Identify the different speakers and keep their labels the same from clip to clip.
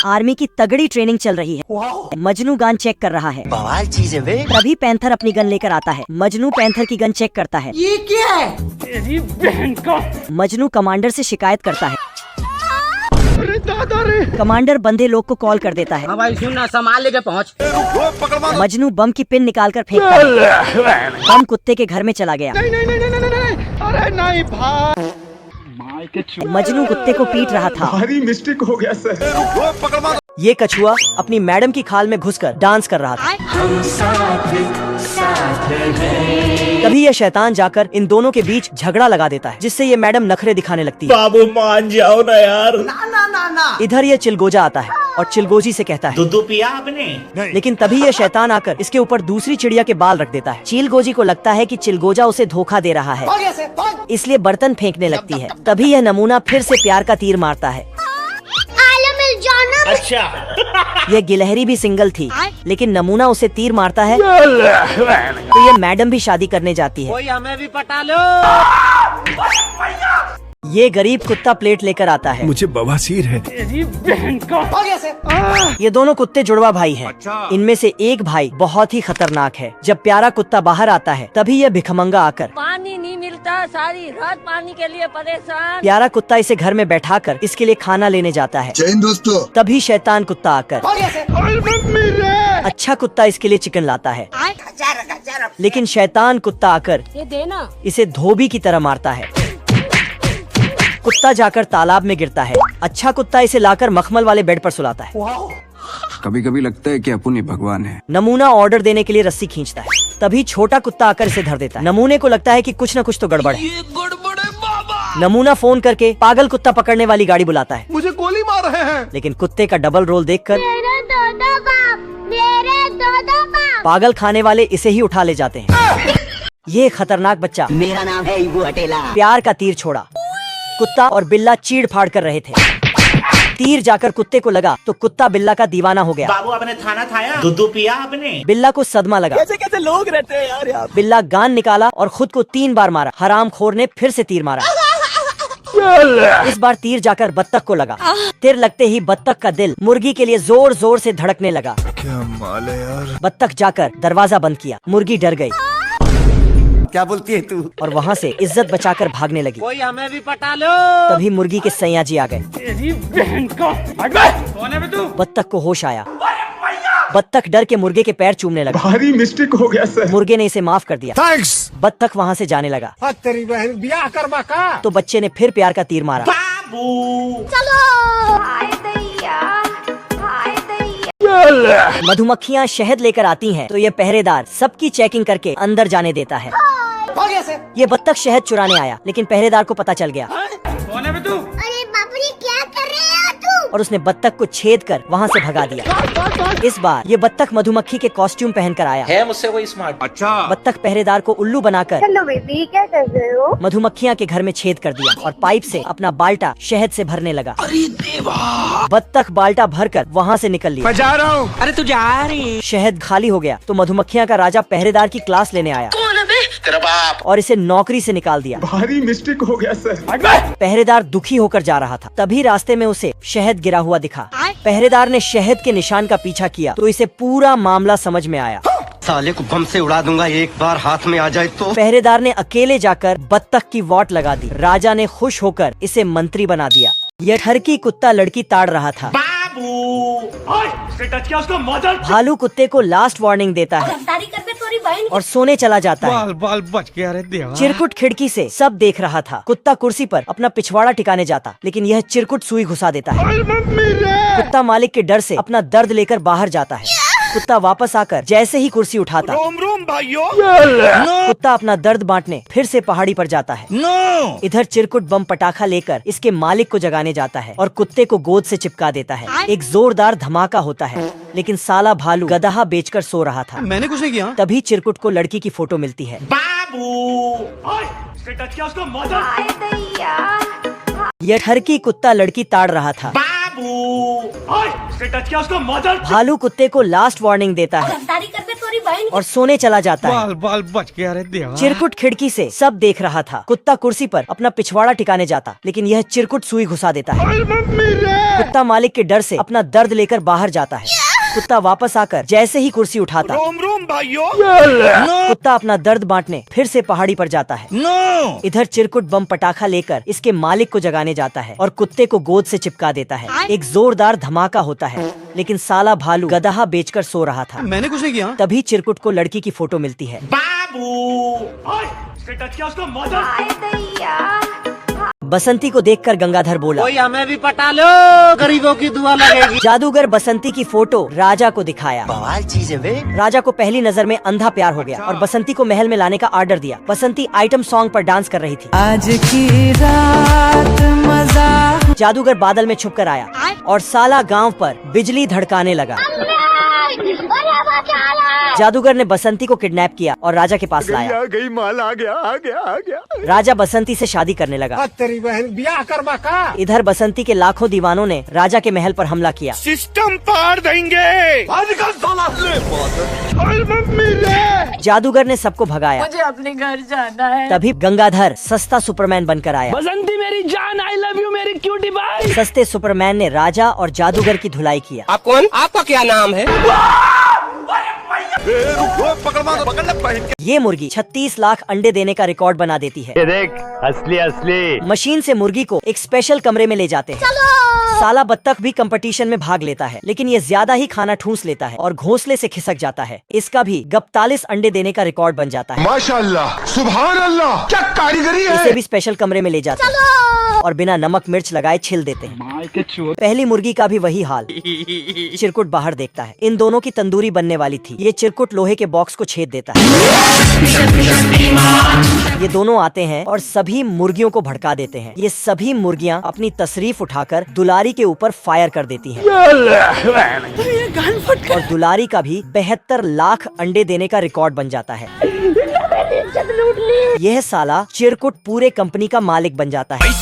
Speaker 1: Army की तगड़ी training चल रही है। मजनू गन चेक कर रहा है।
Speaker 2: बवाल चीज है बे।
Speaker 1: तभी पैंथर अपनी गन लेकर आता है। मजनू पैंथर की गन चेक करता है।
Speaker 2: ये क्या है?
Speaker 3: तेरी बहन का।
Speaker 1: मजनू कमांडर से शिकायत करता है।
Speaker 3: अरे दादा रे।
Speaker 1: कमांडर बंधे लोग को कॉल कर देता है।
Speaker 2: हाँ भाई सुन ना, सामान लेके पहुँच।
Speaker 1: मजनू बम की पिन निकाल कर फेंकता है। बम कुत्ते के घर में चला गया।
Speaker 3: नहीं नहीं नहीं नहीं नहीं, अरे नहीं भाई।
Speaker 1: मजनू कुत्ते को पीट रहा था।
Speaker 3: भारी मिस्टेक हो गया सर।
Speaker 1: ये कछुआ अपनी मैडम की खाल में घुसकर डांस कर रहा था। तभी यह शैतान जाकर इन दोनों के बीच झगड़ा लगा देता है, जिससे ये मैडम नखरे दिखाने लगती है।
Speaker 4: बाबू मान जाओ ना यार।
Speaker 2: ना।
Speaker 1: इधर ये चिलगोजा आता है और चिलगोजी से कहता है
Speaker 4: दूध पिया आपने?
Speaker 1: लेकिन तभी यह शैतान आकर इसके ऊपर दूसरी चिड़िया के बाल रख देता है। चिलगोजी को लगता है कि चिलगोजा उसे धोखा दे रहा है, इसलिए बर्तन फेंकने लगती है। तभी यह नमूना फिर से प्यार का तीर मारता है।
Speaker 4: अच्छा।
Speaker 1: यह गिलहरी भी सिंगल थी, लेकिन नमूना उसे तीर मारता है तो यह मैडम भी शादी करने जाती है।
Speaker 2: कोई हमें भी पटा लो।
Speaker 1: ये गरीब कुत्ता प्लेट लेकर आता है।
Speaker 5: मुझे बवासीर है।
Speaker 3: तेरी बहन का।
Speaker 1: ये दोनों कुत्ते जुड़वा भाई हैं। इनमें से एक भाई बहुत ही खतरनाक है। जब प्यारा कुत्ता बाहर आता है, तभी यह भिखमंगा आकर
Speaker 6: पानी नहीं मिलता, सारी रात पानी के लिए परेशान।
Speaker 1: प्यारा कुत्ता इसे घर में बैठाकर इसके लिए खाना लेने जाता है।
Speaker 7: जय हिंद दोस्तों।
Speaker 1: तभी शैतान कुत्ता आकर अच्छा कुत्ता इसके लिए चिकन लाता है, लेकिन शैतान कुत्ता आकर
Speaker 6: ये देना।
Speaker 1: इसे धोबी की तरह मारता है। कुत्ता जाकर तालाब में गिरता है। अच्छा कुत्ता इसे लाकर मखमल वाले बेड पर सुलाता है।
Speaker 5: कभी कभी लगता है कि अपन ही भगवान है।
Speaker 1: नमूना ऑर्डर देने के लिए रस्सी खींचता है। तभी छोटा कुत्ता आकर इसे धर देता है। नमूने को लगता है कि कुछ न कुछ तो गड़बड़ है। नमूना फोन करके पागल कुत्ता पकड़ने वाली गाड़ी बुलाता है।
Speaker 3: मुझे गोली मार रहे हैं।
Speaker 1: लेकिन कुत्ते का डबल रोल देखकर पागल खाने वाले इसे ही उठा ले जाते हैं। ये खतरनाक बच्चा
Speaker 2: मेरा नाम है इबू हटेला।
Speaker 1: प्यार का तीर छोड़ा। कुत्ता और बिल्ला चीड़ फाड़ कर रहे थे। तीर जाकर कुत्ते को लगा तो कुत्ता बिल्ला का दीवाना हो गया।
Speaker 4: बाबू आपने खाना खाया? दूध पिया आपने?
Speaker 1: बिल्ला को सदमा लगा।
Speaker 2: कैसे लोग रहते हैं यार यहाँ।
Speaker 1: बिल्ला गान निकाला और खुद को 3 बार मारा। हरामखोर ने फिर से तीर मारा। इस बार तीर जाकर बत्तख को लगा। तीर लगते ही बत्तख का दिल मुर्गी के लिए जोर जोर से धड़कने लगा।
Speaker 5: क्या माल है यार।
Speaker 1: बत्तख जाकर दरवाजा बंद किया। मुर्गी डर गई।
Speaker 2: क्या बोलती है तू?
Speaker 1: और वहाँ से इज्जत बचाकर भागने लगी।
Speaker 2: कोई हमें भी पटा लो।
Speaker 1: तभी मुर्गी के सैया जी आ गए।
Speaker 3: तेरी बहन का। कौन है बे तू?
Speaker 1: बत्तख को होश आया। बत्तख डर के मुर्गे के पैर चूमने लगा।
Speaker 3: भारी मिस्टेक हो गया सर।
Speaker 1: मुर्गे ने इसे माफ कर दिया।
Speaker 5: थैंक्स।
Speaker 1: बत्तख वहाँ से जाने लगा।
Speaker 3: तेरी बहन ब्याह करवा का।
Speaker 1: तो बच्चे ने फिर प्यार का तीर मारा।
Speaker 4: बाबू
Speaker 1: मधुमक्खियाँ शहद लेकर आती हैं, तो ये पहरेदार सबकी चेकिंग करके अंदर जाने देता है। ये बत्तख शहद चुराने आया, लेकिन पहरेदार को पता चल गया।
Speaker 3: कौन है बे तू?
Speaker 8: अरे बाप रे, क्या कर रहे हो तू?
Speaker 1: और उसने बत्तख को छेद कर वहाँ से भगा दिया। इस बार ये बत्तख मधुमक्खी के कॉस्ट्यूम पहनकर आया।
Speaker 4: है मुझसे कोई स्मार्ट?
Speaker 5: अच्छा।
Speaker 1: बत्तख पहरेदार को उल्लू बनाकर
Speaker 8: हेलो बेबी, क्या कर रहे हो?
Speaker 1: मधुमक्खियाँ के घर में छेद कर दिया और पाइप से अपना बाल्टा शहद से भरने लगा। बत्तख बाल्टा भरकर वहाँ से निकल लिया।
Speaker 5: जा रहा हूँ।
Speaker 2: अरे तू जा रही।
Speaker 1: शहद खाली हो गया तो मधुमक्खियाँ का राजा पहरेदार की क्लास लेने आया
Speaker 4: तेरा बाप।
Speaker 1: और इसे नौकरी से निकाल दिया।
Speaker 3: भारी मिस्टेक हो गया सर।
Speaker 1: पहरेदार दुखी होकर जा रहा था। तभी रास्ते में उसे शहद गिरा हुआ दिखा। पहरेदार ने शहद के निशान का पीछा किया तो इसे पूरा मामला समझ में आया।
Speaker 2: साले को बम से उड़ा दूंगा, एक बार हाथ में आ जाए तो।
Speaker 1: पहरेदार ने अकेले जाकर बत्तख की वाट लगा दी। राजा ने खुश होकर इसे मंत्री बना दिया। यह ठरकी कुत्ता लड़की ताड़ रहा था।
Speaker 3: टच किया उसको मदद।
Speaker 1: भालू कुत्ते को लास्ट वार्निंग देता है और सोने चला जाता है।
Speaker 5: बाल बच गया रे देवा।
Speaker 1: चिरकुट खिड़की से सब देख रहा था। कुत्ता कुर्सी पर अपना पिछवाड़ा टिकाने जाता, लेकिन यह चिरकुट सुई घुसा देता है। कुत्ता मालिक के डर से अपना दर्द लेकर बाहर जाता है। कुत्ता वापस आकर जैसे ही कुर्सी उठाता,
Speaker 5: रोम भाइयों।
Speaker 1: कुत्ता अपना दर्द बांटने फिर से पहाड़ी पर जाता है। इधर चिरकुट बम पटाखा लेकर इसके मालिक को जगाने जाता है और कुत्ते को गोद से चिपका देता है। एक जोरदार धमाका होता है, लेकिन साला भालू गदहा बेचकर सो रहा था।
Speaker 2: मैंने कुछ नहीं किया।
Speaker 1: तभी चिरकुट को लड़की की फोटो मिलती है।
Speaker 4: बाबू
Speaker 3: टच किया उसको मदद।
Speaker 1: यह ठरकी कुत्ता लड़की ताड़ रहा था।
Speaker 4: बाबू
Speaker 3: टच किया उसको मदद।
Speaker 1: भालू कुत्ते को लास्ट वार्निंग देता है और सोने चला जाता है।
Speaker 5: बाल बच गया रे देवा।
Speaker 1: चिरकुट खिड़की से सब देख रहा था। कुत्ता कुर्सी पर अपना पिछवाड़ा टिकाने जाता, लेकिन यह चिरकुट सुई घुसा देता है। कुत्ता मालिक के डर से अपना दर्द लेकर बाहर जाता है। कुत्ता वापस आकर जैसे ही कुर्सी उठाता,
Speaker 5: रोम रोम भाइयों।
Speaker 1: कुत्ता अपना दर्द बांटने फिर से पहाड़ी पर जाता है। इधर चिरकुट बम पटाखा लेकर इसके मालिक को जगाने जाता है और कुत्ते को गोद से चिपका देता है। एक जोरदार धमाका होता है, लेकिन साला भालू गदहा बेचकर सो रहा था।
Speaker 5: मैंने कुछ नहीं किया।
Speaker 1: तभी चिरकुट को लड़की की फोटो मिलती है।
Speaker 4: बाबू
Speaker 3: उसने टच किया उसका मदर।
Speaker 1: बसंती को देखकर गंगाधर बोला,
Speaker 2: कोई हमें भी पटा लो, गरीबों की दुआ लगेगी।
Speaker 1: जादूगर बसंती की फोटो राजा को दिखाया।
Speaker 2: बवाल चीज है बे।
Speaker 1: राजा को पहली नजर में अंधा प्यार हो गया और बसंती को महल में लाने का ऑर्डर दिया। बसंती आइटम सॉन्ग पर डांस कर रही थी।
Speaker 7: आज की रात मजा।
Speaker 1: जादूगर बादल में छुपकर आया और साला गांव पर बिजली धड़काने लगा। जादूगर ने बसंती को किडनैप किया और राजा के पास लाया।
Speaker 5: गई माल आ गया।
Speaker 1: राजा बसंती से शादी करने लगा।
Speaker 4: तेरी बहन ब्याह करवा का।
Speaker 1: इधर बसंती के लाखों दीवानों ने राजा के महल पर हमला किया।
Speaker 5: सिस्टम पार देंगे।
Speaker 1: जादूगर ने सबको भगाया।
Speaker 6: मुझे अपने घर जाना है।
Speaker 1: तभी गंगाधर सस्ता सुपरमैन बनकर आया।
Speaker 3: बसंती मेरी जान, आई लव यू मेरी क्यूटी बाई।
Speaker 1: सस्ते सुपरमैन ने राजा और जादूगर की धुलाई किया।
Speaker 2: आप कौन? आपका क्या नाम है?
Speaker 1: ये मुर्गी 36 लाख अंडे देने का रिकॉर्ड बना देती है।
Speaker 3: देख असली।
Speaker 1: मशीन से मुर्गी को एक स्पेशल कमरे में ले जाते हैं। साला बत्तख भी कंपटीशन में भाग लेता है, लेकिन ये ज्यादा ही खाना ठूंस लेता है और घोंसले से खिसक जाता है। इसका भी 41 अंडे देने का रिकॉर्ड बन जाता है।
Speaker 5: माशाअल्लाह, सुभान अल्लाह, क्या कारीगरी है।
Speaker 1: इसे भी स्पेशल कमरे में ले जाते हैं और बिना नमक मिर्च लगाए छिल देते हैं। पहली मुर्गी का भी वही हाल। चिरकुट बाहर देखता है। इन दोनों की तंदूरी बनने वाली थी। ये चिरकुट लोहे के बॉक्स को छेद देता है। ये दोनों आते हैं और सभी मुर्गियों को भड़का देते हैं। ये सभी मुर्गियां अपनी तशरीफ उठाकर दुलारी के ऊपर फायर कर देती हैं। और दुलारी का भी 72 लाख अंडे देने का रिकॉर्ड बन जाता है। यह साला चिरकुट पूरे कंपनी का मालिक बन जाता है।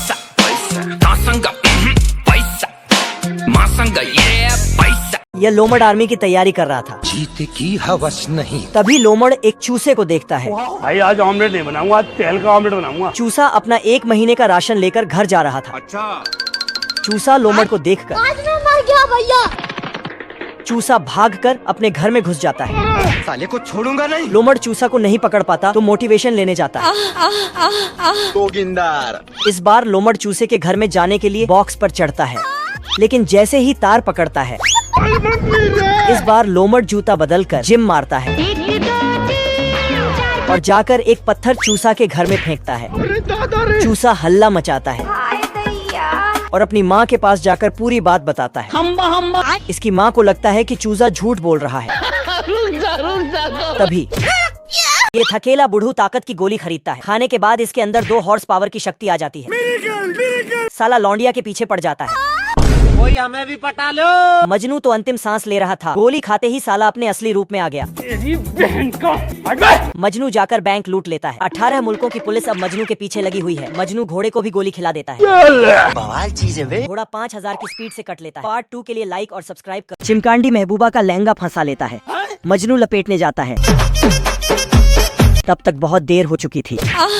Speaker 1: यह लोमड़ आर्मी की तैयारी कर रहा था।
Speaker 2: जीते की हवस नहीं।
Speaker 1: तभी लोमड़ एक चूसे को देखता है।
Speaker 3: भाई आज ऑमलेट नहीं बनाऊंगा, आज तेल का ऑमलेट बनाऊंगा।
Speaker 1: चूसा अपना 1 महीने का राशन लेकर घर जा रहा था।
Speaker 5: अच्छा।
Speaker 1: चूसा लोमड़ को देखकर
Speaker 8: आज मैं मर गया भैया।
Speaker 1: चूसा भागकर अपने घर में घुस जाता है।
Speaker 2: साले को छोड़ूंगा नहीं।
Speaker 1: लोमड़ चूसा को नहीं पकड़ पाता तो मोटिवेशन लेने जाता है। इस बार लोमड़ चूसे के घर में जाने के लिए बॉक्स पर चढ़ता है, लेकिन जैसे ही तार पकड़ता है, इस बार लोमड़ जूता बदलकर जिम मारता है और जाकर एक पत्थर चूसा के घर में फेंकता है। चूसा हल्ला मचाता है और अपनी माँ के पास जाकर पूरी बात बताता है। इसकी माँ को लगता है कि चूसा झूठ बोल रहा है। तभी ये थकेला बुढ़ू ताकत की गोली खरीदता है। खाने के बाद इसके अंदर 2 हॉर्स पावर की शक्ति आ जाती है। साला लौंडिया के पीछे पड़ जाता है।
Speaker 2: कोई हमें भी पटा लो।
Speaker 1: मजनू तो अंतिम सांस ले रहा था। गोली खाते ही साला अपने असली रूप में आ गया। मजनू जाकर बैंक लूट लेता है। 18 मुल्कों की पुलिस अब मजनू के पीछे लगी हुई है। मजनू घोड़े को भी गोली खिला देता है।
Speaker 2: बवाल चीज है बे।
Speaker 1: घोड़ा 5000 की स्पीड से कट लेता है। पार्ट 2 के लिए लाइक और सब्सक्राइब कर। चिमकांडी महबूबा का लहंगा फंसा लेता है। मजनू लपेटने जाता है। तब तक बहुत देर हो चुकी थी।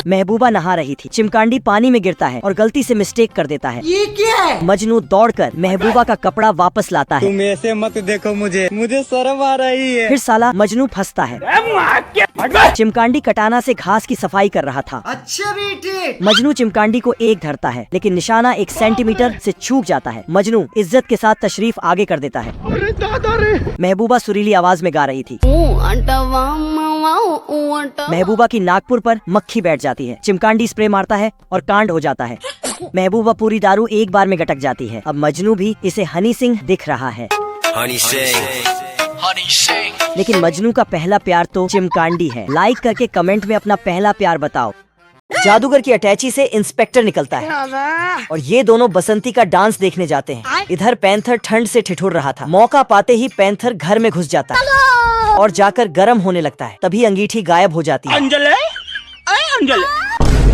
Speaker 1: महबूबा नहा रही थी। चिमकांडी पानी में गिरता है और गलती से मिस्टेक कर देता है।
Speaker 7: ये क्या है?
Speaker 1: मजनू दौड़कर महबूबा का कपड़ा वापस लाता है।
Speaker 7: तुम ऐसे मत देखो मुझे शर्म आ रही है।
Speaker 1: फिर साला मजनू फंसता है। चिमकांडी कटाना से घास की सफाई कर रहा था।
Speaker 7: अच्छा बेटे।
Speaker 1: मजनू चिमकांडी को एक धरता है, लेकिन निशाना 1 सेंटीमीटर से चूक जाता है। मजनू इज्जत के साथ तशरीफ आगे कर देता है। महबूबा सुरीली आवाज में गा रही थी। महबूबा की नागपुर पर मक्खी बैठ जाती है। चिमकांडी स्प्रे मारता है और कांड हो जाता है। महबूबा पूरी दारू एक बार में गटक जाती है। अब मजनू भी इसे हनी सिंह दिख रहा है। लेकिन मजनू का पहला प्यार तो चिमकांडी है। लाइक करके कमेंट में अपना पहला प्यार बताओ। जादूगर की अटैची से इंस्पेक्टर निकलता है और ये दोनों बसंती का डांस देखने जाते हैं। इधर पैंथर ठंड से ठिठुर रहा था। मौका पाते ही पैंथर घर में घुस जाता है और जाकर गर्म होने लगता है। तभी अंगीठी गायब हो जाती है।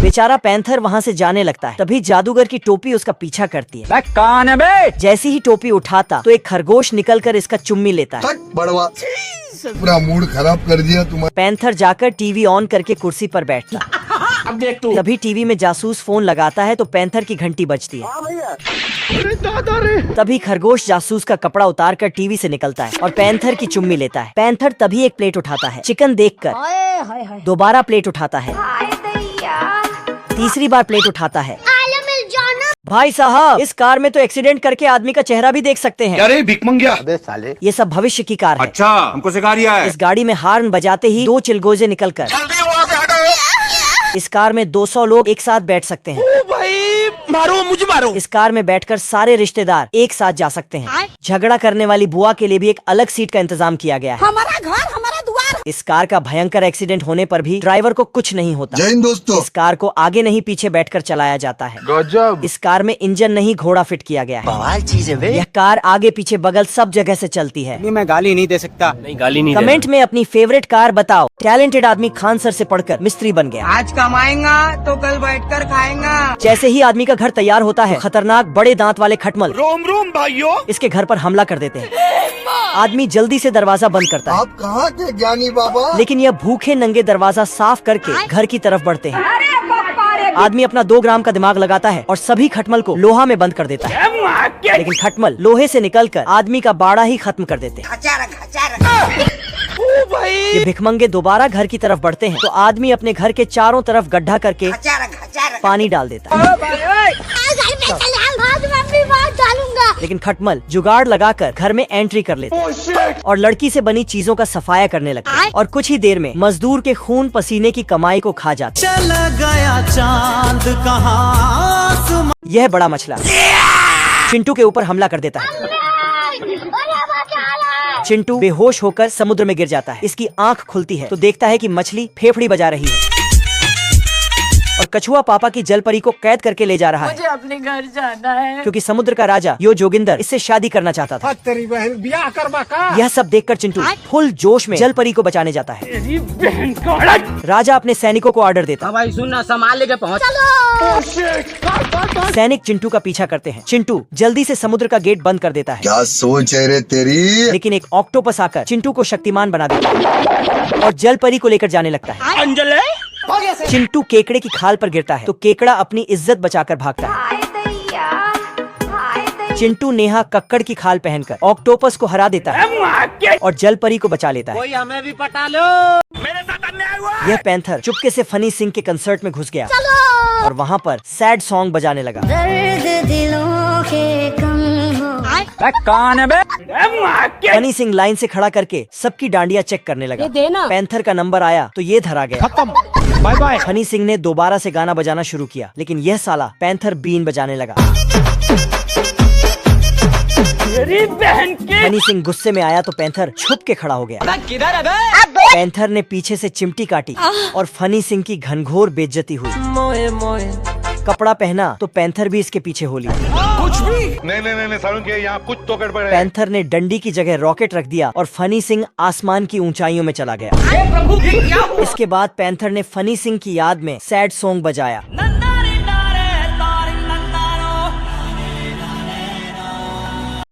Speaker 1: बेचारा पैंथर वहाँ से जाने लगता है। तभी जादूगर की टोपी उसका पीछा करती है।
Speaker 3: कौन है बे?
Speaker 1: जैसी ही टोपी उठाता तो एक खरगोश निकलकर इसका चुम्मी लेता है।
Speaker 9: बड़वा पूरा मूड खराब कर दिया तुम्हारा।
Speaker 1: पैंथर जाकर टीवी ऑन करके कुर्सी पर बैठता।
Speaker 4: अब देख तू।
Speaker 1: तभी टीवी में जासूस फोन लगाता है तो पैंथर की घंटी बजती है। तभी खरगोश जासूस का कपड़ा उतार कर टीवी से निकलता है और पैंथर की चुम्मी लेता है। पैंथर तभी एक प्लेट उठाता है। चिकन देखकर दोबारा प्लेट उठाता है। तीसरी बार प्लेट उठाता है। भाई साहब, इस कार में तो एक्सीडेंट करके आदमी का चेहरा भी देख सकते हैं।
Speaker 5: अरे भिकमंगिया।
Speaker 1: ये सब भविष्य की कार है।
Speaker 5: अच्छा, हमको सिखा रिया है।
Speaker 1: इस गाड़ी में हार्न बजाते ही 2 चिलगोजे निकलकर इस कार में 200 लोग एक साथ बैठ सकते हैं।
Speaker 5: भाई मारो, मुझे मारो।
Speaker 1: इस कार में बैठकर सारे रिश्तेदार एक साथ जा सकते हैं। झगड़ा करने वाली बुआ के लिए भी एक अलग सीट का इंतजाम किया गया है।
Speaker 6: हमारा घर हमारा द्वार।
Speaker 1: इस कार का भयंकर एक्सीडेंट होने पर भी ड्राइवर को कुछ नहीं होता।
Speaker 5: जय हिंद दोस्तों।
Speaker 1: इस कार को आगे नहीं पीछे बैठकर चलाया जाता है।
Speaker 5: गजब।
Speaker 1: इस कार में इंजन नहीं घोड़ा फिट किया गया है। यह कार आगे पीछे बगल सब जगह से चलती है।
Speaker 7: मैं गाली नहीं दे सकता।
Speaker 3: नहीं गाली नहीं
Speaker 1: कमेंट में अपनी फेवरेट कार बताओ। टैलेंटेड आदमी खान सर से पढ़कर मिस्त्री बन गया।
Speaker 7: आज कमाएगा तो कल बैठकर खाएगा।
Speaker 1: जैसे ही आदमी का घर तैयार होता है, खतरनाक बड़े दांत वाले खटमल
Speaker 5: रोम रोम भाइयों।
Speaker 1: इसके घर पर हमला कर देते हैं। आदमी जल्दी से दरवाजा बंद करता है।
Speaker 5: आप कहाँ थे ज्ञानी बाबा?
Speaker 1: लेकिन यह भूखे नंगे दरवाजा साफ करके घर की तरफ बढ़ते हैं। आदमी अपना 2 ग्राम का दिमाग लगाता है और सभी खटमल को लोहा में बंद कर देता है। लेकिन खटमल लोहे से निकलकर आदमी का बाड़ा ही खत्म कर देते हैं। ये भिखमंगे दोबारा घर की तरफ बढ़ते हैं तो आदमी अपने घर के चारों तरफ गड्ढा करके पानी डाल देता है। लेकिन खटमल जुगाड़ लगाकर घर में एंट्री कर लेता है और लड़की से बनी चीजों का सफाया करने लगता है और कुछ ही देर में मजदूर के खून पसीने की कमाई को खा जाता है।
Speaker 7: चला गया चांद कहाँ।
Speaker 1: यह बड़ा मछला चिंटू के ऊपर हमला कर देता है। चिंटू बेहोश होकर समुद्र में गिर जाता है। इसकी आंख खुलती है तो देखता है कि मछली फेफड़ी बजा रही है और कछुआ पापा की जलपरी को कैद करके ले जा रहा है।
Speaker 6: मुझे अपने घर जाना है।
Speaker 1: क्योंकि समुद्र का राजा यो जोगिंदर इससे शादी करना चाहता था।
Speaker 4: तेरी बहन ब्याह करवा का।
Speaker 1: यह सब देखकर चिंटू फुल जोश में जलपरी को बचाने जाता है। राजा अपने सैनिकों को ऑर्डर देता है।
Speaker 7: भाई सुनना, संभाल लेके पहुँच।
Speaker 1: सैनिक चिंटू का पीछा करते हैं। चिंटू जल्दी से समुद्र का गेट बंद कर देता है।
Speaker 5: क्या सोच है रे तेरी?
Speaker 1: लेकिन एक ऑक्टोपस आकर चिंटू को शक्तिमान बना देता है और जलपरी को लेकर जाने लगता है।
Speaker 4: अंजलि
Speaker 1: चिंटू केकड़े की खाल पर गिरता है तो केकड़ा अपनी इज्जत बचाकर भागता है। चिंटू नेहा कक्कड़ की खाल पहनकर ऑक्टोपस को हरा देता है और जलपरी को बचा लेता है।
Speaker 7: कोई हमें भी पटा लो।
Speaker 5: मेरे साथ अन्याय हुआ।
Speaker 1: यह पैंथर चुपके से फनी सिंह के कंसर्ट में घुस गया और वहाँ पर सैड सॉन्ग बजाने लगा।
Speaker 7: कौन है बे?
Speaker 1: फनी सिंह लाइन से खड़ा करके सबकी डांडिया चेक करने लगा। पैंथर का नंबर आया तो ये धरा गया।
Speaker 4: Bye bye.
Speaker 1: फनी सिंह ने दोबारा से गाना बजाना शुरू किया लेकिन यह साला पैंथर बीन बजाने लगा। फनी सिंह गुस्से में आया तो पैंथर छुप के खड़ा हो गया।
Speaker 7: किधर है बे?
Speaker 1: पैंथर ने पीछे से चिमटी काटी और फनी सिंह की घनघोर बेइज्जती हुई। कपड़ा पहना तो पैंथर भी इसके पीछे हो लिया।
Speaker 5: कुछ भी नहीं सारुण के यहाँ कुछ तो गड़बड़ है।
Speaker 1: पैंथर ने डंडी की जगह रॉकेट रख दिया और फनी सिंह आसमान की ऊंचाइयों में चला गया। इसके बाद पैंथर ने फनी सिंह की याद में सैड सॉन्ग बजाया।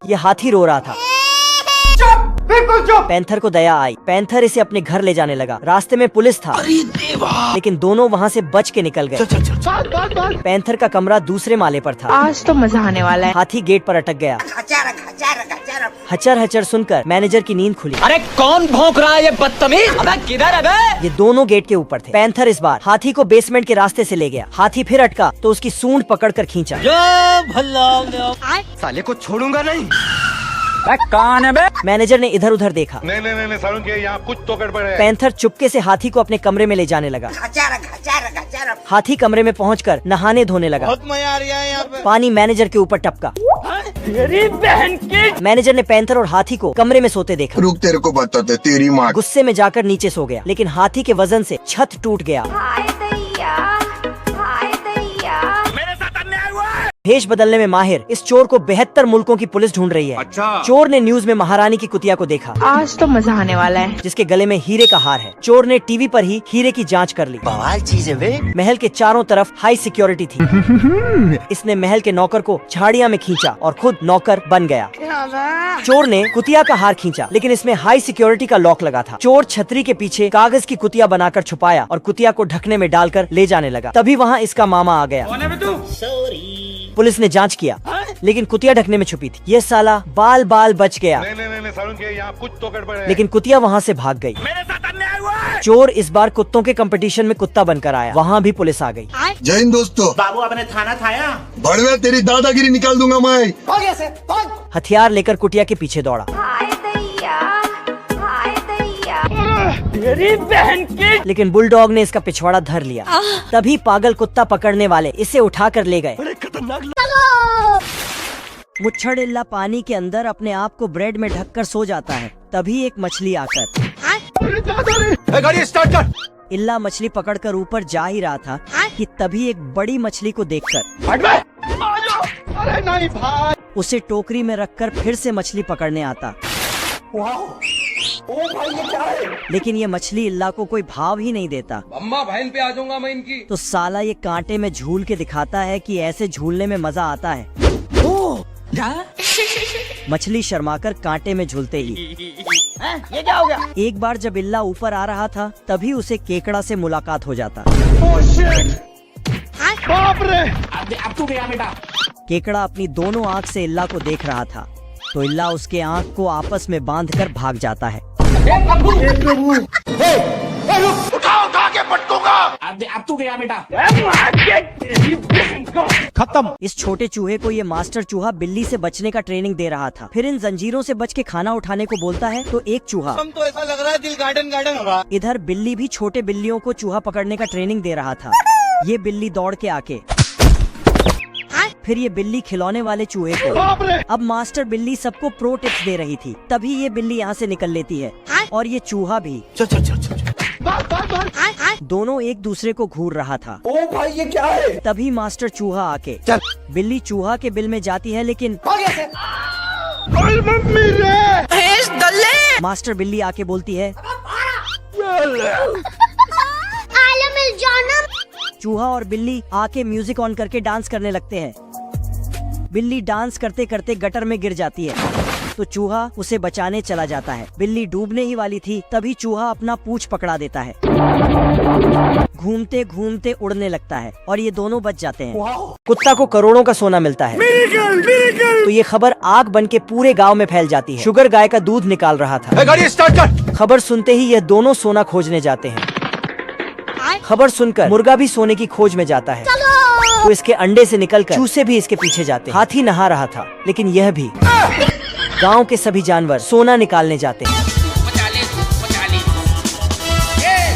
Speaker 1: ये हाथी रो रहा था। पैंथर को दया आई। पैंथर इसे अपने घर ले जाने लगा। रास्ते में पुलिस था लेकिन दोनों वहाँ से बच के निकल गए। पैंथर का कमरा दूसरे माले पर था।
Speaker 9: आज तो मजा आने वाला है।
Speaker 1: हाथी गेट पर अटक गया। हचर हचर सुनकर मैनेजर की नींद खुली।
Speaker 7: अरे कौन भौंक रहा है ये बदतमीज? अबे किधर है बे?
Speaker 1: ये दोनों गेट के ऊपर थे। पैंथर इस बार हाथी को बेसमेंट के रास्ते से ले गया। हाथी फिर अटका तो उसकी सूंड पकड़कर खींचा।
Speaker 2: साले को छोड़ूंगा नहीं।
Speaker 7: कौन है बे?
Speaker 1: मैनेजर ने इधर उधर देखा।
Speaker 5: नहीं सारुण के यहाँ कुछ तो गड़बड़ है।
Speaker 1: पैंथर चुपके से हाथी को अपने कमरे में ले जाने लगा। हाथी कमरे में पहुंचकर नहाने धोने लगा।
Speaker 7: बहुत मजा आ रहा है यहाँ पे।
Speaker 1: पानी मैनेजर के ऊपर टपका। मैनेजर ने पैंथर और हाथी को कमरे में सोते देखा।
Speaker 5: रुक, तेरे को बताते तेरी माँ।
Speaker 1: गुस्से में जाकर नीचे सो गया लेकिन हाथी के वजन से छत टूट गया। भेष बदलने में माहिर इस चोर को 72 मुल्कों की पुलिस ढूंढ रही है।
Speaker 4: अच्छा।
Speaker 1: चोर ने न्यूज में महारानी की कुतिया को देखा,
Speaker 6: आज तो मजा आने वाला है।
Speaker 1: जिसके गले में हीरे का हार है। चोर ने टीवी पर ही हीरे की जांच कर ली।
Speaker 2: बवाल चीज है वे।
Speaker 1: महल के चारों तरफ हाई सिक्योरिटी थी। इसने महल के नौकर को झाड़ियां में खींचा और खुद नौकर बन गया। चोर ने कुतिया का हार खींचा, लेकिन इसमें हाई सिक्योरिटी का लॉक लगा था। चोर छतरी के पीछे कागज की कुतिया बनाकर छुपाया और कुतिया को ढकने में डालकर ले जाने लगा। तभी वहाँ इसका मामा आ गया। पुलिस ने जांच किया, लेकिन कुतिया ढकने में छुपी थी। ये साला बाल बाल बच गया,
Speaker 5: नहीं सारुण के यहाँ कुछ तो गड़बड़ है।
Speaker 1: लेकिन कुतिया वहाँ से भाग गई।
Speaker 5: मेरे साथ अन्याय हुआ है।
Speaker 1: चोर इस बार कुत्तों के कंपटीशन में कुत्ता बनकर आया। वहाँ भी पुलिस आ गई।
Speaker 9: जय हिंद दोस्तों।
Speaker 3: बाबू आपने थाना थाया।
Speaker 9: बड़वे तेरी दादागिरी निकाल दूंगा मैं।
Speaker 1: हथियार लेकर कुटिया के पीछे दौड़ा।
Speaker 8: हाय दैया, हाय दैया।
Speaker 3: तेरी बहन की।
Speaker 1: लेकिन बुलडॉग ने इसका पिछवाड़ा धर लिया। तभी पागल कुत्ता पकड़ने वाले इसे उठाकर ले गए। मुच्छड़िल्ला पानी के अंदर अपने आप को ब्रेड में ढककर सो जाता है। तभी एक मछली आकर
Speaker 4: गाड़ी स्टार्ट कर।
Speaker 1: इल्ला मछली पकड़कर ऊपर जा ही रहा था कि तभी एक बड़ी मछली को देखकर
Speaker 4: अरे नहीं भाई।
Speaker 1: उसे टोकरी में रखकर फिर से मछली पकड़ने आता।
Speaker 4: ओ भाई ये क्या है?
Speaker 1: लेकिन ये मछली इल्ला को कोई भाव ही नहीं देता।
Speaker 4: अम्मा बहन पे आ जाऊंगा मैं इनकी।
Speaker 1: तो साला ये कांटे में झूल के दिखाता है कि ऐसे झूलने में मजा आता है। मछली शर्माकर कांटे में झूलते ही
Speaker 6: ये क्या हो गया?
Speaker 1: एक बार जब इल्ला ऊपर आ रहा था, तभी उसे केकड़ा से मुलाकात हो जाता।
Speaker 4: बाप रे।
Speaker 3: अब तू गया बेटा।
Speaker 1: केकड़ा अपनी दोनों आँख से इल्ला को देख रहा था, तो इल्ला उसके आँख को आपस में बांधकर भाग जाता है।
Speaker 5: उठा के पटकूंगा।
Speaker 3: अब तू गया बेटा।
Speaker 4: खत्म।
Speaker 1: इस छोटे चूहे को ये मास्टर चूहा बिल्ली से बचने का ट्रेनिंग दे रहा था। फिर इन जंजीरों से बच के खाना उठाने को बोलता है, तो एक चूहा
Speaker 4: तो ऐसा लग रहा है दिल गार्डन होगा।
Speaker 1: इधर बिल्ली भी छोटे बिल्लियों को चूहा पकड़ने का ट्रेनिंग दे रहा था। ये बिल्ली दौड़ के आके फिर ये बिल्ली खिलौने वाले चूहे को। अब मास्टर बिल्ली सबको प्रो टिप्स दे रही थी। तभी ये बिल्ली यहाँ से निकल लेती है और ये चूहा भी। दोनों एक दूसरे को घूर रहा था।
Speaker 4: ओ भाई ये क्या है?
Speaker 1: तभी मास्टर चूहा आके बिल्ली चूहा के बिल में जाती है, लेकिन मास्टर बिल्ली आके बोलती है, चूहा और बिल्ली आके म्यूजिक ऑन करके डांस करने लगते हैं। बिल्ली डांस करते करते गटर में गिर जाती है, तो चूहा उसे बचाने चला जाता है। बिल्ली डूबने ही वाली थी, तभी चूहा अपना पूंछ पकड़ा देता है। घूमते घूमते उड़ने लगता है और ये दोनों बच जाते हैं। कुत्ता को करोड़ों का सोना मिलता है। तो ये खबर आग बन के पूरे गांव में फैल जाती है। शुगर गाय का दूध निकाल रहा था।
Speaker 4: गाड़ी स्टार्ट कर।
Speaker 1: खबर सुनते ही यह दोनों सोना खोजने जाते हैं। खबर सुनकर मुर्गा भी सोने की खोज में जाता है, तो इसके अंडे से निकलकर चूसे भी इसके पीछे जाते हैं। हाथी नहा रहा था, लेकिन यह भी। गांव के सभी जानवर सोना निकालने जाते हैं,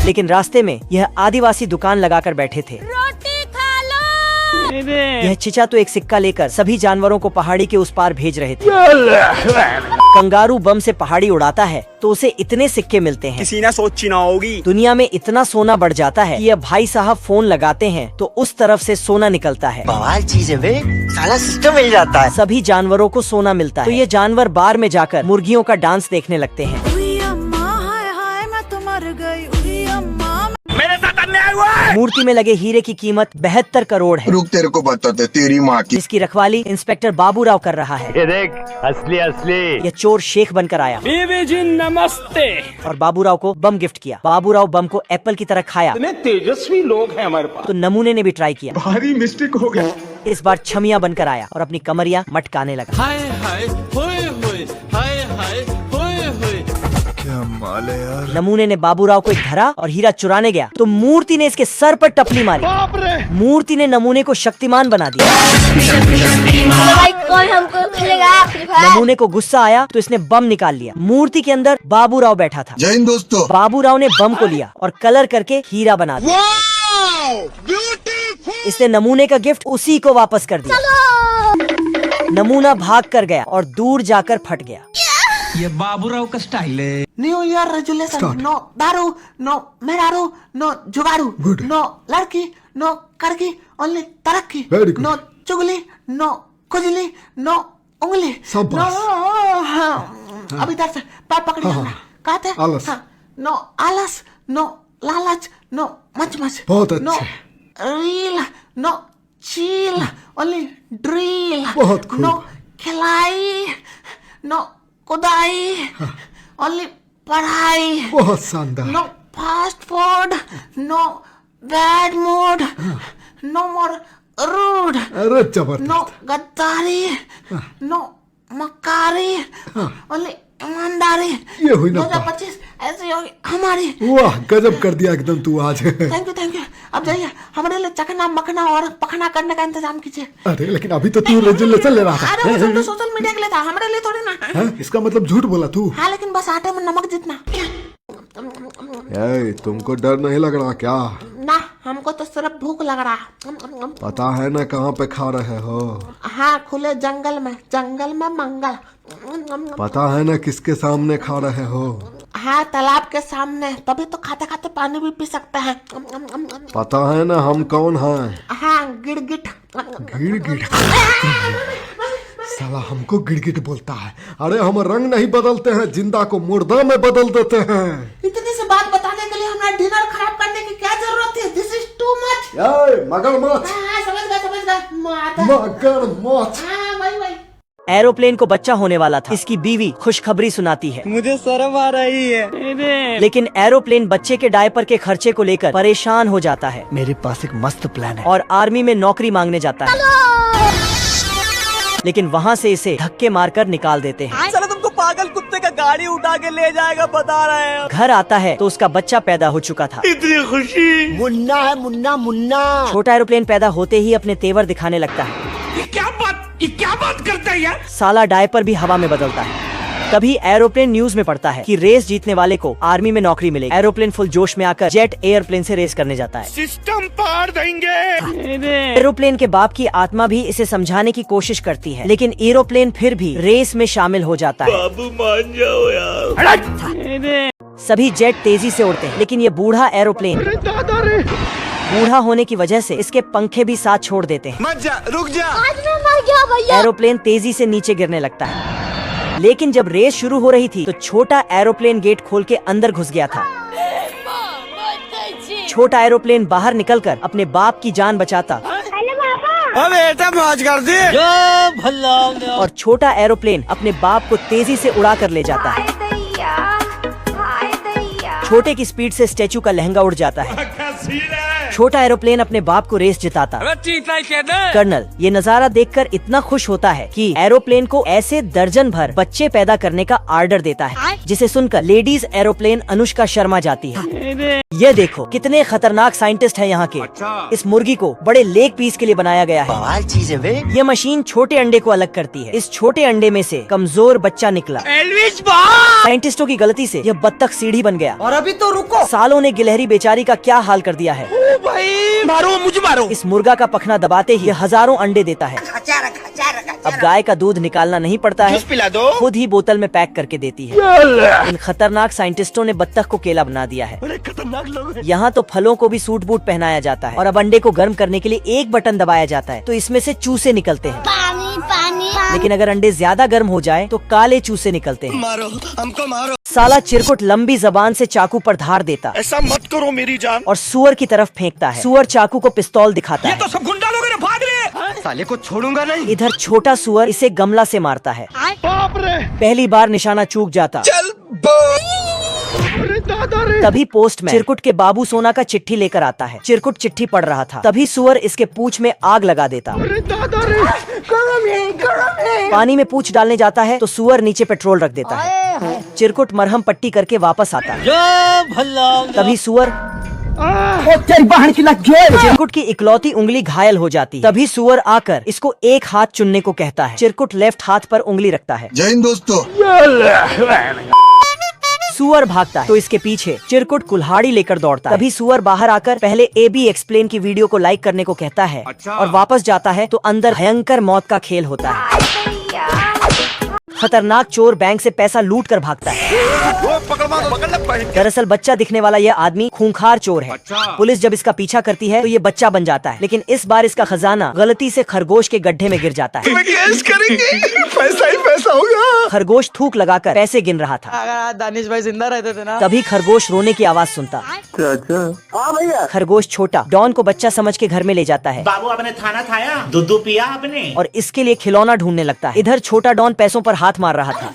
Speaker 1: लेकिन रास्ते में यह आदिवासी दुकान लगाकर बैठे थे।
Speaker 6: रोटी खा लो।
Speaker 1: यह चिचा तो एक सिक्का लेकर सभी जानवरों को पहाड़ी के उस पार भेज रहे थे। कंगारू बम से पहाड़ी उड़ाता है तो उसे इतने सिक्के मिलते हैं,
Speaker 4: किसी ने सोची ना होगी।
Speaker 1: दुनिया में इतना सोना बढ़ जाता है कि ये भाई साहब फोन लगाते हैं तो उस तरफ से सोना निकलता है।
Speaker 2: बवाल चीज है वे। साला सिस्टम मिल जाता है।
Speaker 1: सभी जानवरों को सोना मिलता है, तो ये जानवर बार में जाकर मुर्गियों का डांस देखने लगते हैं।
Speaker 5: मेरे साथ अन्याय हुआ है।
Speaker 1: मूर्ति में लगे हीरे की कीमत 72 करोड़ है,
Speaker 9: रुक तेरे को बताते तेरी माँ की।
Speaker 1: जिसकी रखवाली इंस्पेक्टर बाबूराव कर रहा है।
Speaker 5: ये देख असली असली।
Speaker 1: यह चोर शेख बनकर आया
Speaker 3: बीवी जी नमस्ते।
Speaker 1: और बाबूराव को बम गिफ्ट किया। बाबूराव बम को एप्पल की तरह खाया,
Speaker 4: इतने तेजस्वी लोग हैं हमारे पास।
Speaker 1: तो नमूने ने भी ट्राई किया।
Speaker 4: भारी मिस्टेक हो गया।
Speaker 1: इस बार छमिया बनकर आया और अपनी कमरिया मटकाने लगा।
Speaker 3: हाय हाय होए होए हाय हाय होए होए।
Speaker 9: क्या माल है यार।
Speaker 1: नमूने ने बाबूराव को एक धरा और हीरा चुराने गया, तो मूर्ति ने इसके सर पर टपली मारी।
Speaker 4: बाप रे।
Speaker 1: मूर्ति ने नमूने को शक्तिमान बना दिया।
Speaker 8: भाई कौन हमको खेलेगा फ्री फायर?
Speaker 1: नमूने को गुस्सा आया तो इसने बम निकाल लिया। मूर्ति के अंदर बाबूराव बैठा था।
Speaker 9: जय हिंद दोस्तों।
Speaker 1: बाबूराव ने बम को लिया और कलर करके हीरा बना दिया। इसने नमूने का गिफ्ट उसी को वापस कर दिया। नमूना भाग कर गया और दूर जाकर फट गया।
Speaker 3: ये बाबूराव का स्टाइल है।
Speaker 10: New year resolution. नो दारू, नो मेहरारू, नो जुगारू, नो लड़की, नो करकी, ओनली तरक्की, नो चुगली नो खुजली नो उंगली
Speaker 4: शाबाश।
Speaker 10: हाँ अब इधर से पैर पकड़िए कहते हैं
Speaker 4: आलस।
Speaker 10: नो आलस नो लालच नो मच मच
Speaker 4: बहुत
Speaker 10: नो
Speaker 4: अच्छे।
Speaker 10: रील नो चील ओनली ड्रिल
Speaker 4: बहुत खूब।
Speaker 10: नो खिलाई नो कुदाई ओनली पढ़ाई
Speaker 4: बहुत शानदार।
Speaker 10: No fast food no bad mood no more rude
Speaker 4: अरे
Speaker 10: नो
Speaker 4: जबरदस्त।
Speaker 10: गद्दारी नो मक्कारी ओनली ईमानदारी।
Speaker 4: ये हुई ना
Speaker 10: 2025 ऐसी होगी हमारी।
Speaker 4: वाह गजब कर दिया एकदम तू आज।
Speaker 10: थैंक यू अब जाइए हमारे लिए चखना मखना और पखना करने का इंतजाम कीजिए।
Speaker 4: अरे लेकिन अभी तो तू रेजुलेशन ले रहा था।
Speaker 10: अरे वो सब तो सोशल मीडिया के लिए था हमारे लिए थोड़ी ना।
Speaker 4: हैं? इसका मतलब झूठ बोला तू।
Speaker 10: हाँ लेकिन बस आटे में नमक जितना।
Speaker 4: तुमको डर नहीं लग रहा क्या?
Speaker 10: ना हमको तो सिर्फ भूख लग रहा।
Speaker 4: पता है ना कहाँ पे खा रहे हो?
Speaker 10: हाँ खुले जंगल में मंगल।
Speaker 4: पता है ना किसके सामने खा रहे हो?
Speaker 10: हाँ तालाब के सामने, तभी तो खाते खाते पानी भी पी सकते हैं।
Speaker 4: पता है ना हम कौन हैं?
Speaker 10: हाँ गिड़गिट।
Speaker 4: गिड़गिट। साला हमको गिड़गिट बोलता है। अरे हम रंग नहीं बदलते हैं, जिंदा को मुर्दा में बदल देते हैं।
Speaker 10: इतनी सी बात बताने के लिए हमारा डिनर खराब करने की क्या जरूरत है? This is too much.
Speaker 4: मगरमच्छ।
Speaker 10: समझ गए।
Speaker 4: मगरमच्छ।
Speaker 10: हाँ वही।
Speaker 1: एरोप्लेन को बच्चा होने वाला था। इसकी बीवी खुशखबरी सुनाती है।
Speaker 7: मुझे शर्म आ रही है।
Speaker 1: लेकिन एरोप्लेन बच्चे के डायपर के खर्चे को लेकर परेशान हो जाता है।
Speaker 7: मेरे पास एक मस्त प्लान है।
Speaker 1: और आर्मी में नौकरी मांगने जाता है। लेकिन वहाँ से इसे धक्के मारकर निकाल देते हैं।
Speaker 7: चलो तुमको पागल कुत्ते का गाड़ी उठा के ले जाएगा बता रहे हैं।
Speaker 1: घर आता है तो उसका बच्चा पैदा हो चुका था।
Speaker 5: इतनी खुशी।
Speaker 7: मुन्ना है मुन्ना।
Speaker 1: छोटा एरोप्लेन पैदा होते ही अपने तेवर दिखाने लगता है।
Speaker 5: ये क्या बात करता है यार?
Speaker 1: साला डायपर भी हवा में बदलता है। तभी एरोप्लेन न्यूज में पढ़ता है कि रेस जीतने वाले को आर्मी में नौकरी मिलेगी। एरोप्लेन फुल जोश में आकर जेट एयरप्लेन से रेस करने जाता है।
Speaker 5: सिस्टम पार देंगे।
Speaker 1: एरोप्लेन के बाप की आत्मा भी इसे समझाने की कोशिश करती है, लेकिन एरोप्लेन फिर भी रेस में शामिल हो जाता है।
Speaker 5: बाबू मान जाओ यार।
Speaker 1: सभी जेट तेजी से उड़ते हैं, लेकिन ये बूढ़ा एरोप्लेन बूढ़ा होने की वजह से इसके पंखे भी साथ छोड़ देते हैं।
Speaker 5: मत जा, रुक जा।
Speaker 8: आज मैं मर गया भैया।
Speaker 1: एरोप्लेन तेजी से नीचे गिरने लगता है। लेकिन जब रेस शुरू हो रही थी तो छोटा एरोप्लेन गेट खोल के अंदर घुस गया था। छोटा एरोप्लेन बाहर निकलकर अपने बाप की जान बचाता
Speaker 7: बेटा मौज कर दी।
Speaker 1: और छोटा एरोप्लेन अपने बाप को तेजी से उड़ा कर ले जाता है। छोटे की स्पीड से स्टैचू का लहंगा उड़ जाता है। छोटा एरोप्लेन अपने बाप को रेस जिताता। कर्नल ये नजारा देखकर इतना खुश होता है कि एरोप्लेन को ऐसे दर्जन भर बच्चे पैदा करने का ऑर्डर देता है, जिसे सुनकर लेडीज एरोप्लेन अनुष्का शर्मा जाती है। ये देखो कितने खतरनाक साइंटिस्ट हैं यहाँ के। इस मुर्गी को बड़े लेग पीस के लिए बनाया गया है। ये मशीन छोटे अंडे को अलग करती है। इस छोटे अंडे में से कमजोर बच्चा निकला। साइंटिस्टों की गलती से यह बत्तख सीढ़ी बन गया।
Speaker 7: और अभी तो रुको।
Speaker 1: सालों ने गिलहरी बेचारी का क्या हाल कर दिया है।
Speaker 7: भाई मारो मुझे मारो।
Speaker 1: इस मुर्गा का पखना दबाते ही हजारों अंडे देता है। अब गाय का दूध निकालना नहीं पड़ता है,
Speaker 5: पिला दो।
Speaker 1: खुद ही बोतल में पैक करके देती है। इन खतरनाक साइंटिस्टों ने बत्तख को केला बना दिया है।
Speaker 5: बड़े खतरनाक लोग हैं।
Speaker 1: यहाँ तो फलों को भी सूट बूट पहनाया जाता है और अब अंडे को गर्म करने के लिए एक बटन दबाया जाता है तो इसमें से चूसे निकलते हैं।
Speaker 8: पानी।
Speaker 1: लेकिन अगर अंडे ज्यादा गर्म हो जाए तो काले चूसे निकलते हैं।
Speaker 5: मारो हमको मारो।
Speaker 1: साला चिरकुट लंबी जबान से चाकू पर धार देता
Speaker 5: ऐसा मत करो मेरी जान।
Speaker 1: और सुअर की तरफ फेंकता है। सुअर चाकू को पिस्तौल दिखाता है।
Speaker 5: तो सब गुंडा लोग हैं, भाग रहे। साले को छोड़ूंगा नहीं।
Speaker 1: इधर छोटा सुअर इसे गमला से मारता है।
Speaker 5: बाप रे।
Speaker 1: पहली बार निशाना चूक जाता।
Speaker 5: चल
Speaker 1: तभी पोस्टमैन चिरकुट के बाबू सोना का चिट्ठी लेकर आता है। चिरकुट चिट्ठी पढ़ रहा था, तभी सुअर इसके पूंछ में आग लगा देता। पानी में पूंछ डालने जाता है तो सुअर नीचे पेट्रोल रख देता है। चिरकुट मरहम पट्टी करके वापस आता है। तभी सुअर चिरकुट की इकलौती उंगली घायल हो जाती है। तभी सुअर आकर इसको एक हाथ चुनने को कहता है। चिरकुट लेफ्ट हाथ पर उंगली रखता है।
Speaker 9: जय हिंद दोस्तों।
Speaker 1: सुअर भागता है तो इसके पीछे चिरकुट कुल्हाड़ी लेकर दौड़ता है। तभी सुअर बाहर आकर पहले AB एक्सप्लेन की वीडियो को लाइक करने को कहता है और वापस जाता है तो अंदर भयंकर मौत का खेल होता है। खतरनाक चोर बैंक से पैसा लूट कर भागता है। दरअसल बच्चा दिखने वाला यह आदमी खूंखार चोर है। पुलिस जब इसका पीछा करती है तो ये बच्चा बन जाता है, लेकिन इस बार इसका खजाना गलती से खरगोश के गड्ढे में गिर जाता है।
Speaker 9: पैसा ही पैसा होगा।
Speaker 1: खरगोश थूक लगाकर पैसे गिन रहा था।
Speaker 7: अगर दानिश भाई जिंदा रहते थे ना।
Speaker 1: तभी खरगोश रोने की आवाज सुनता। खरगोश छोटा डॉन को बच्चा समझ के घर में ले जाता है।
Speaker 3: बाबू आपने खाना खाया, दूध पिया आपने?
Speaker 1: और इसके लिए खिलौना ढूंढने लगता है। इधर छोटा डॉन पैसों पर हाथ मार रहा था।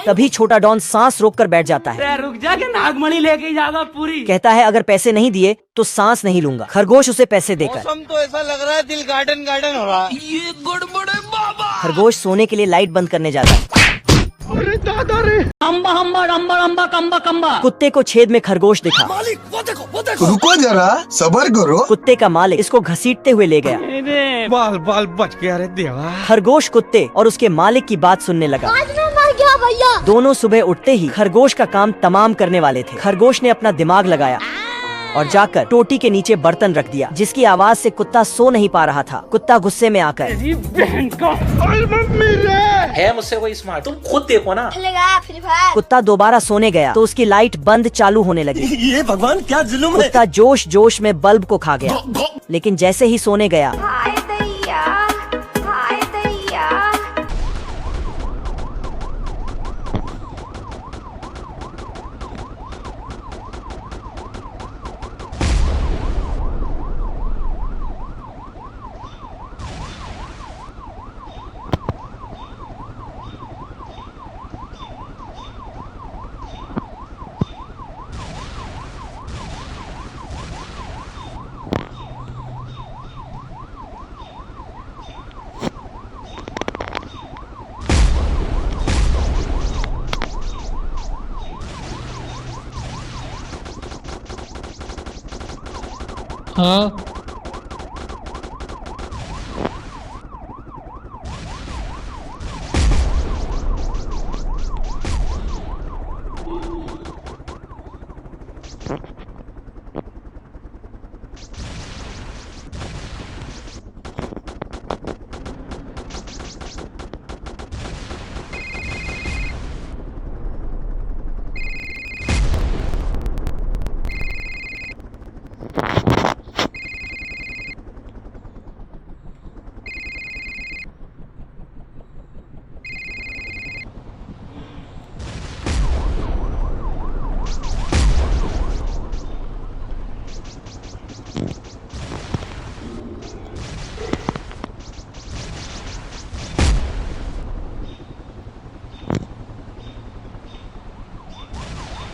Speaker 1: तभी छोटा डॉन सांस रोककर बैठ जाता है।
Speaker 7: रुक जा के नागमणि लेके जाएगा पूरी।
Speaker 1: कहता है अगर पैसे नहीं दिए तो सांस नहीं लूंगा। खरगोश उसे पैसे देकर।
Speaker 5: तो ऐसा लग रहा है दिल गार्डन गार्डन हो रहा है।
Speaker 7: ये गड़बड़ है बाबा।
Speaker 1: खरगोश सोने के लिए लाइट बंद करने जाता है।
Speaker 5: अरे दादा रे।
Speaker 7: अम्बा अम्बा अम्बा अम्बा कम्बा कम्बा।
Speaker 1: कुत्ते को छेद में खरगोश दिखा।
Speaker 5: मालिक वो देखो।
Speaker 9: रुको जरा, सबर करो।
Speaker 1: कुत्ते का मालिक इसको घसीटते हुए ले गया।
Speaker 5: बाल बाल बच गया रे देवा।
Speaker 1: खरगोश कुत्ते और उसके मालिक की बात सुनने लगा।
Speaker 8: आज मैं मर गया भैया।
Speaker 1: दोनों सुबह उठते ही खरगोश का काम तमाम करने वाले थे। खरगोश ने अपना दिमाग लगाया और जाकर टोटी के नीचे बर्तन रख दिया, जिसकी आवाज से कुत्ता सो नहीं पा रहा था। कुत्ता गुस्से में आकर
Speaker 7: है मुझसे कोई स्मार्ट, तुम खुद देखो ना।
Speaker 8: खेलेगा फ्री फायर।
Speaker 1: कुत्ता दोबारा सोने गया तो उसकी लाइट बंद चालू होने लगी।
Speaker 5: ये भगवान क्या जुल्म है।
Speaker 1: कुत्ता जोश जोश में बल्ब को खा गया, लेकिन जैसे ही सोने गया
Speaker 8: हाय दैया, हाय दैया।
Speaker 7: हाँ